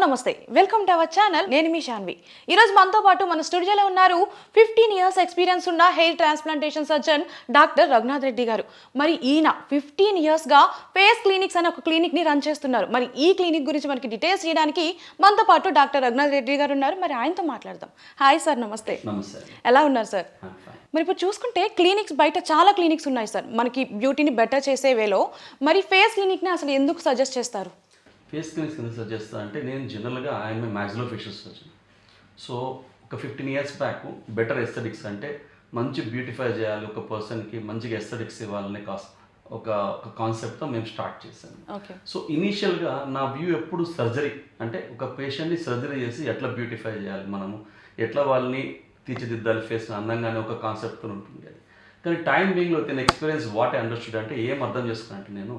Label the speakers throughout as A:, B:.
A: నమస్తే, welcome to our channel. నేను మీ శాన్వి. ఈరోజు మనతో పాటు మన స్టూడియోలో ఉన్నారు 15 ఇయర్స్ ఎక్స్పీరియన్స్ ఉన్న hair transplantation surgeon doctor Raghunath Reddy గారు. మరి ఈయన 15 ఇయర్స్గా ఫేస్ క్లినిక్స్ అనే ఒక క్లినిక్ని రన్ చేస్తున్నారు. మరి ఈ క్లినిక్ గురించి మనకి డీటెయిల్స్ చేయడానికి మనతో పాటు డాక్టర్ రఘునాథ్ రెడ్డి గారు ఉన్నారు. మరి ఆయనతో మాట్లాడదాం. హాయ్ సార్, నమస్తే.
B: నమస్తే.
A: ఎలా ఉన్నారు సార్? మరి ఇప్పుడు చూసుకుంటే క్లినిక్స్ బయట చాలా క్లినిక్స్ ఉన్నాయి సార్, మనకి బ్యూటీని బెటర్ చేసే వేలో. మరి ఫేస్ క్లినిక్ని అసలు ఎందుకు సజెస్ట్ చేస్తారు?
B: ఫేస్ క్లినిక్స్ ఎందుకు సజెస్ట్ చేస్తా అంటే, నేను జనరల్గా ఐఎమ్ మ్యాక్సిలోఫేషియల్ సర్జన్. సో ఒక 15 ఇయర్స్ బ్యాక్ బెటర్ ఎస్థెటిక్స్ అంటే మంచి బ్యూటిఫై చేయాలి, ఒక పర్సన్కి మంచిగా ఎస్థెటిక్స్ ఇవ్వాలనే ఒక కాన్సెప్ట్తో మేము స్టార్ట్ చేశాము. సో ఇనీషియల్గా నా వ్యూ ఎప్పుడు సర్జరీ అంటే ఒక పేషెంట్ని సర్జరీ చేసి ఎట్లా బ్యూటిఫై చేయాలి, మనము ఎట్లా వాళ్ళని తీర్చిదిద్దాలి, ఫేస్ అందంగానే ఒక కాన్సెప్ట్తో ఉంటుంది. అది కానీ టైం బీయింగ్లో తిన ఎక్స్పీరియన్స్ వాట్ ఐ అండర్స్టూడ్ అంటే, ఏం అర్థం చేసుకున్నట్టు నేను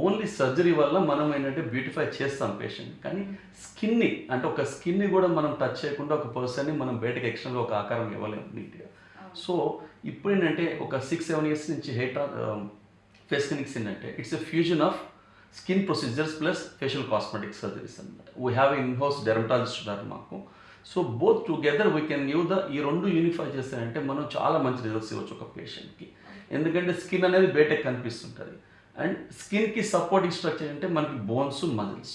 B: ఓన్లీ సర్జరీ వల్ల మనం ఏంటంటే బ్యూటిఫై చేస్తాం పేషెంట్, కానీ స్కిన్ని అంటే ఒక స్కిన్ని కూడా మనం టచ్ చేయకుండా ఒక పర్సన్ని మనం బయటకు ఎక్స్టర్నల్గా ఒక ఆకారం ఇవ్వలేము నీట్గా. సో ఇప్పుడు ఏంటంటే ఒక 6-7 ఇయర్స్ నుంచి ఫేస్ క్లినిక్స్ ఏంటంటే it's a fusion of skin procedures plus facial cosmetic surgeries అనమాట. వీ హ్యావ్ ఇన్-హౌస్ డెర్మటాలజిస్ట్ ఉన్నారు మాకు. So both together we can give ఈ రెండు యూనిఫై చేస్తారంటే మనం చాలా మంచి రిజల్ట్స్ ఇవ్వచ్చు ఒక పేషెంట్కి. ఎందుకంటే స్కిన్ అనేది బయటకు కనిపిస్తుంటుంది, అండ్ స్కిన్కి సపోర్టింగ్ స్ట్రక్చర్ అంటే మనకి bones, muscles.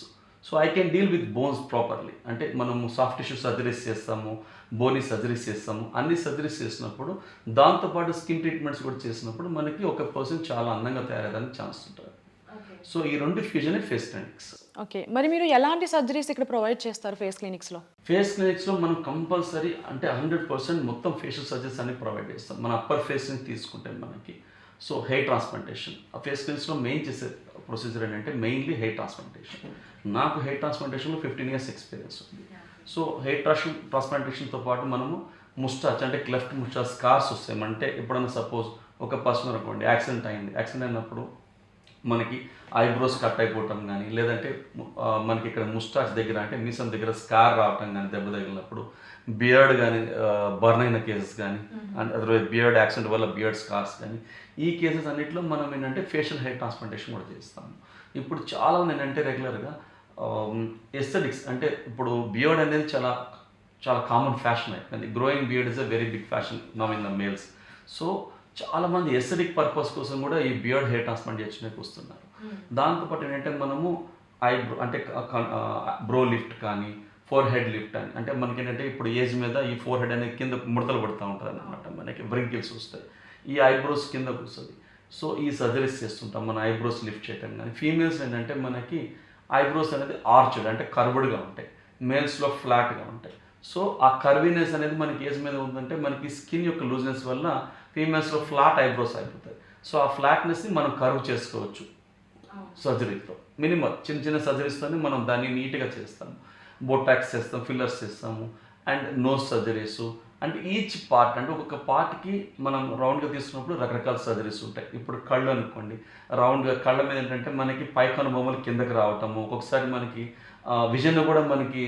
B: So I can deal with bones properly. అంటే మనము సాఫ్ట్ టిష్యూ సర్జరీస్ చేస్తాము, బోనీ సర్జరీస్ చేస్తాము. అన్ని సర్జరీస్ చేసినప్పుడు దాంతోపాటు స్కిన్ ట్రీట్మెంట్స్ కూడా చేసినప్పుడు మనకి ఒక పర్సన్ చాలా అందంగా తయారయ్యడానికి ఛాన్స్ ఉంటుంది. సో ఈ రెండు ఫ్యూజన్ ఫేస్ క్లినిక్స్.
A: ఓకే, మరి మీరు ఎలాంటి సర్జరీస్ ఇక్కడ ప్రొవైడ్ చేస్తారు ఫేస్ క్లినిక్స్లో?
B: ఫేస్ క్లినిక్స్లో మనం కంపల్సరీ అంటే 100% మొత్తం ఫేషియల్ సర్జరీస్ అన్ని ప్రొవైడ్ చేస్తాం. మన అప్పర్ ఫేస్ని తీసుకుంటే మనకి సో హెయిర్ ట్రాన్స్ప్లాంటేషన్ ఆ ఫేస్ క్లినిక్స్లో మెయిన్ చేసే ప్రొసీజర్ ఏంటంటే మెయిన్లీ హెయిర్ ట్రాన్స్ప్లాంటేషన్. నాకు హెయిర్ ట్రాన్స్ప్లాంటేషన్లో 15 ఇయర్స్ ఎక్స్పీరియన్స్ ఉంది. సో హెయిర్ ట్రాన్స్ప్లాంటేషన్తో పాటు మనము ముస్టాచ్ అంటే క్లెఫ్ట్ ముస్టాచ్ స్కార్స్ వస్తాయి. అంటే ఎప్పుడైనా సపోజ్ ఒక పర్సన్ అనుకోండి యాక్సిడెంట్ అయినప్పుడు మనకి ఐబ్రోస్ కట్ అయిపోవటం కానీ, లేదంటే మనకి ఇక్కడ ముస్టాచ్ దగ్గర అంటే మీసం దగ్గర స్కార్ రావటం కానీ, దెబ్బ తగిలినప్పుడు బియర్డ్ కానీ బర్న్ అయిన కేసెస్ కానీ, అదర్వైజ్ బియర్డ్ యాక్సిడెంట్ వల్ల బియర్డ్ స్కార్స్ కానీ, ఈ కేసెస్ అన్నింటిలో మనం ఏంటంటే ఫేషియల్ హెయిర్ ట్రాన్స్ప్లాంటేషన్ కూడా చేస్తాము. ఇప్పుడు చాలా ఏంటంటే రెగ్యులర్గా ఎస్థెటిక్స్ అంటే ఇప్పుడు బియర్డ్ అనేది చాలా చాలా కామన్ ఫ్యాషన్ అయిపోయింది. Growing beard is a very big fashion now in the males. So చాలామంది ఎస్థెటిక్ పర్పస్ కోసం కూడా ఈ బియర్డ్ హెయిర్ ట్రాన్స్ప్లాంట్ చేయడానికి వస్తున్నారు. దాంతోపాటు ఏంటంటే మనము ఐబ్రో అంటే బ్రో లిఫ్ట్ కానీ, ఫోర్ హెడ్ లిఫ్ట్ అని అంటే మనకి ఏంటంటే ఇప్పుడు ఏజ్ మీద ఈ ఫోర్ హెడ్ అనేది కింద ముడతలు పడుతూ ఉంటుంది అనమాట, మనకి వ్రింకిల్స్ వస్తాయి, ఈ ఐబ్రోస్ కిందకు వస్తుంది. సో ఈ సర్జరీస్ చేస్తుంటాం మన ఐబ్రోస్ లిఫ్ట్ చేయటం కానీ. ఫీమేల్స్ ఏంటంటే మనకి ఐబ్రోస్ అనేది ఆర్చ్డ్ అంటే కర్వ్డ్గా ఉంటాయి, మేల్స్లో ఫ్లాట్గా ఉంటాయి. సో ఆ కర్వీనెస్ అనేది మనకి ఏజ్ మీద ఉందంటే మనకి స్కిన్ యొక్క లూజ్నెస్ వల్ల ఫీమేల్స్లో ఫ్లాట్ ఐబ్రోస్ అయిపోతాయి. సో ఆ ఫ్లాట్నెస్ని మనం కర్వ్ చేసుకోవచ్చు సర్జరీతో. మినిమం చిన్న చిన్న సర్జరీస్తోనే మనం దాన్ని నీట్గా చేస్తాము. బోటాక్స్ చేస్తాం, ఫిల్లర్స్ చేస్తాము, అండ్ నోస్ సర్జరీస్. అంటే ఈచ్ పార్ట్ అంటే ఒక్కొక్క పార్ట్కి మనం రౌండ్గా తీసుకున్నప్పుడు రకరకాల సర్జరీస్ ఉంటాయి. ఇప్పుడు కళ్ళు అనుకోండి, రౌండ్గా కళ్ళ మీద ఏంటంటే మనకి పైకను బొమ్మలు కిందకి రావటము, ఒక్కొక్కసారి మనకి విజన్ కూడా మనకి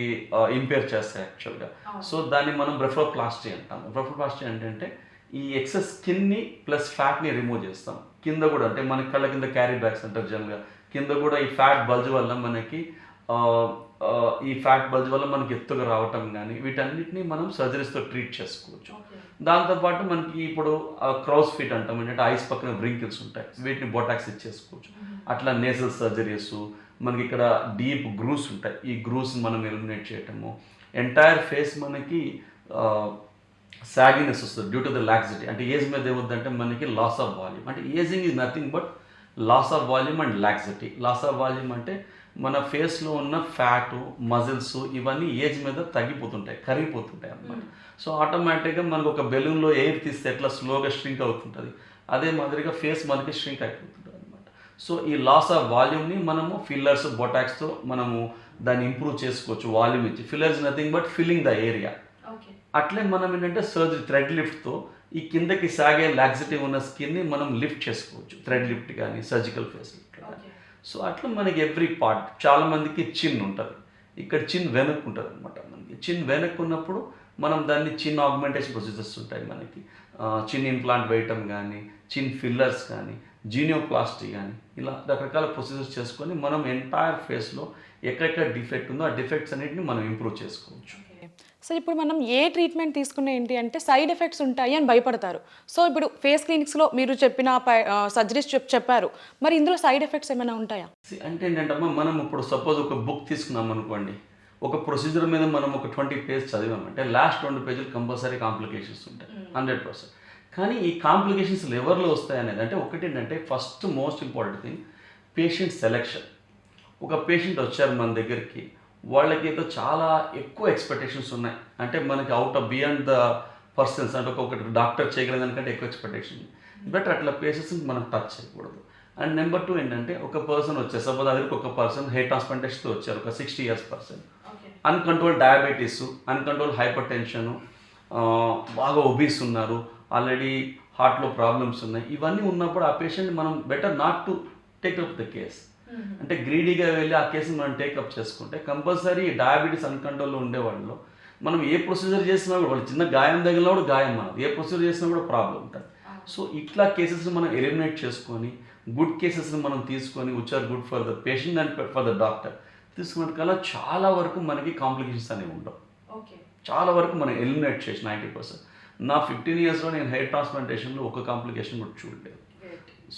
B: ఇంపేర్ చేస్తాయి యాక్చువల్గా. సో దాన్ని మనం బ్లెఫరోప్లాస్టీ అంటాము. బ్లెఫరోప్లాస్టీ అంటే ఈ ఎక్సెస్ స్కిన్ని ప్లస్ ఫ్యాట్ని రిమూవ్ చేస్తాం. కింద కూడా అంటే మన కళ్ళ కింద క్యారీ బ్యాగ్స్ అంటారు జనరల్గా, కింద కూడా ఈ ఫ్యాట్ బల్జ్ వల్ల మనకి మనకి ఎత్తుగా రావటం కానీ, వీటన్నిటిని మనం సర్జరీస్తో ట్రీట్ చేసుకోవచ్చు. దాంతోపాటు మనకి ఇప్పుడు క్రౌస్ ఫీట్ అంటాం, ఏంటంటే ఐస్ పక్కన వ్రింకిల్స్ ఉంటాయి, వీటిని బొటాక్స్ ఇచ్చేసుకోవచ్చు. అట్లా నేసల్ సర్జరీస్, మనకి ఇక్కడ డీప్ గ్రూస్ ఉంటాయి, ఈ గ్రూస్ మనం ఎలిమినేట్ చేయటము. ఎంటైర్ ఫేస్ మనకి సాగినెస్ వస్తుంది డ్యూ టు ద లాక్సిటీ. అంటే ఏజ్ మీద ఏమవుతుందంటే మనకి లాస్ ఆఫ్ వాల్యూమ్. అంటే ageing is nothing but loss of volume and laxity. Loss of volume అంటే మన ఫేస్లో ఉన్న ఫ్యాటు, మజిల్స్ ఇవన్నీ ఏజ్ మీద తగ్గిపోతుంటాయి, కరిగిపోతుంటాయి అన్నమాట. సో ఆటోమేటిక్గా మనకు ఒక బెలూన్లో ఎయిర్ తీస్తే ఎట్లా స్లోగా ష్రింక్ అవుతుంటుంది, అదే మాదిరిగా ఫేస్ మనకి ష్రింక్ అయిపోతుంటుంది అనమాట. సో ఈ లాస్ ఆఫ్ వాల్యూమ్ని మనము ఫిల్లర్స్, బొటాక్స్తో మనము దాన్ని ఇంప్రూవ్ చేసుకోవచ్చు. వాల్యూమ్ ఇచ్చి fillers nothing but filling the area. అట్లే మనం ఏంటంటే సర్జరీ థ్రెడ్ లిఫ్ట్తో ఈ కిందకి సాగే లాక్సిటీ ఉన్న స్కిన్ని మనం లిఫ్ట్ చేసుకోవచ్చు, థ్రెడ్ లిఫ్ట్ కానీ, సర్జికల్ ఫేస్ లిఫ్ట్ కానీ. సో అట్లా మనకి ఎవ్రీ పార్ట్, చాలామందికి చిన్ ఉంటుంది, ఇక్కడ చిన్ వెనక్కు ఉంటుంది అనమాట. మనకి చిన్ వెనక్కు ఉన్నప్పుడు మనం దాన్ని చిన్ ఆగ్మెంటేషన్ ప్రొసీజర్స్ ఉంటాయి మనకి, చిన్ ఇంప్లాంట్ వేయటం కానీ, చిన్ ఫిల్లర్స్ కానీ, జీనియోప్లాస్టీ కానీ, ఇలా రకరకాల ప్రొసీజర్స్ చేసుకొని మనం ఎంటైర్ ఫేస్లో ఎక్కడెక్కడ డిఫెక్ట్ ఉందో ఆ డిఫెక్ట్స్ అన్నిటిని మనం ఇంప్రూవ్ చేసుకోవచ్చు.
A: సో ఇప్పుడు మనం ఏ ట్రీట్మెంట్ తీసుకునే ఏంటి అంటే సైడ్ ఎఫెక్ట్స్ ఉంటాయి అని భయపడతారు. సో ఇప్పుడు ఫేస్ క్లినిక్స్లో మీరు చెప్పిన సర్జరీస్ చెప్పారు, మరి ఇందులో సైడ్ ఎఫెక్ట్స్ ఏమైనా ఉంటాయా?
B: అంటే ఏంటంటే మనం ఇప్పుడు సపోజ్ ఒక బుక్ తీసుకున్నాం అనుకోండి, ఒక ప్రొసీజర్ మీద మనం ఒక 20 పేజ్ చదివామంటే లాస్ట్ 2 పేజీలు కంపల్సరీ కాంప్లికేషన్స్ ఉంటాయి 100%. కానీ ఈ కాంప్లికేషన్స్ ఎవరిలో వస్తాయి అనేది అంటే ఒకటి ఏంటంటే first most important thing patient selection. ఒక పేషెంట్ వచ్చారు మన దగ్గరికి, వాళ్ళకి ఏదో చాలా ఎక్కువ ఎక్స్పెక్టేషన్స్ ఉన్నాయి, అంటే మనకి out of beyond the persons, అంటే ఒక డాక్టర్ చేయగలిగిన దానికంటే ఎక్కువ ఎక్స్పెక్టేషన్. బట్ అట్లా పేషెంట్స్ని మనం టచ్ చేయకూడదు. అండ్ నెంబర్ 2 ఏంటంటే ఒక పర్సన్ వచ్చారు, సపోజ్ దగ్గరికి ఒక పర్సన్ హెయిర్ ట్రాన్స్ప్లాంటేషన్తో వచ్చారు, ఒక 60 years person, uncontrol diabetes, uncontrol hypertension, బాగా ఒబీస్ ఉన్నారు, ఆల్రెడీ హార్ట్లో ప్రాబ్లమ్స్ ఉన్నాయి. ఇవన్నీ ఉన్నప్పుడు ఆ పేషెంట్ మనం better not to take up the case. అంటే గ్రీడీగా వెళ్ళి ఆ కేసుని మనం టేకప్ చేసుకుంటే కంపల్సరీ డయాబెటీస్ అన్కంట్రోల్లో ఉండేవాళ్ళు మనం ఏ ప్రొసీజర్ చేసినా కూడా, వాళ్ళు చిన్న గాయం తగిలినా కూడా గాయం మనది, ఏ ప్రొసీజర్ చేసినా కూడా ప్రాబ్లం ఉంటుంది. సో ఇట్లా కేసెస్ని మనం ఎలిమినేట్ చేసుకొని గుడ్ కేసెస్ని మనం తీసుకొని which are good for the patient and for the doctor తీసుకున్నట్టుకల్లా చాలా వరకు మనకి కాంప్లికేషన్స్ అనేవి ఉండవు. చాలా వరకు మనం ఎలిమినేట్ చేసి 90%. నా 15 yearsలో నేను హెయిర్ ట్రాన్స్ప్లాంటేషన్లో ఒక కాంప్లికేషన్ కూడా చూడలేదు.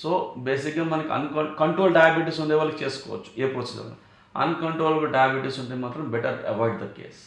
B: సో బేసిక్గా మనకి కంట్రోల్ డయాబెటీస్ ఉండే వాళ్ళకి చేసుకోవచ్చు ఏ ప్రొసీజర్. అన్కంట్రోల్డ్ డయాబెటీస్ ఉంటే మాత్రం బెటర్ అవాయిడ్ ద కేస్.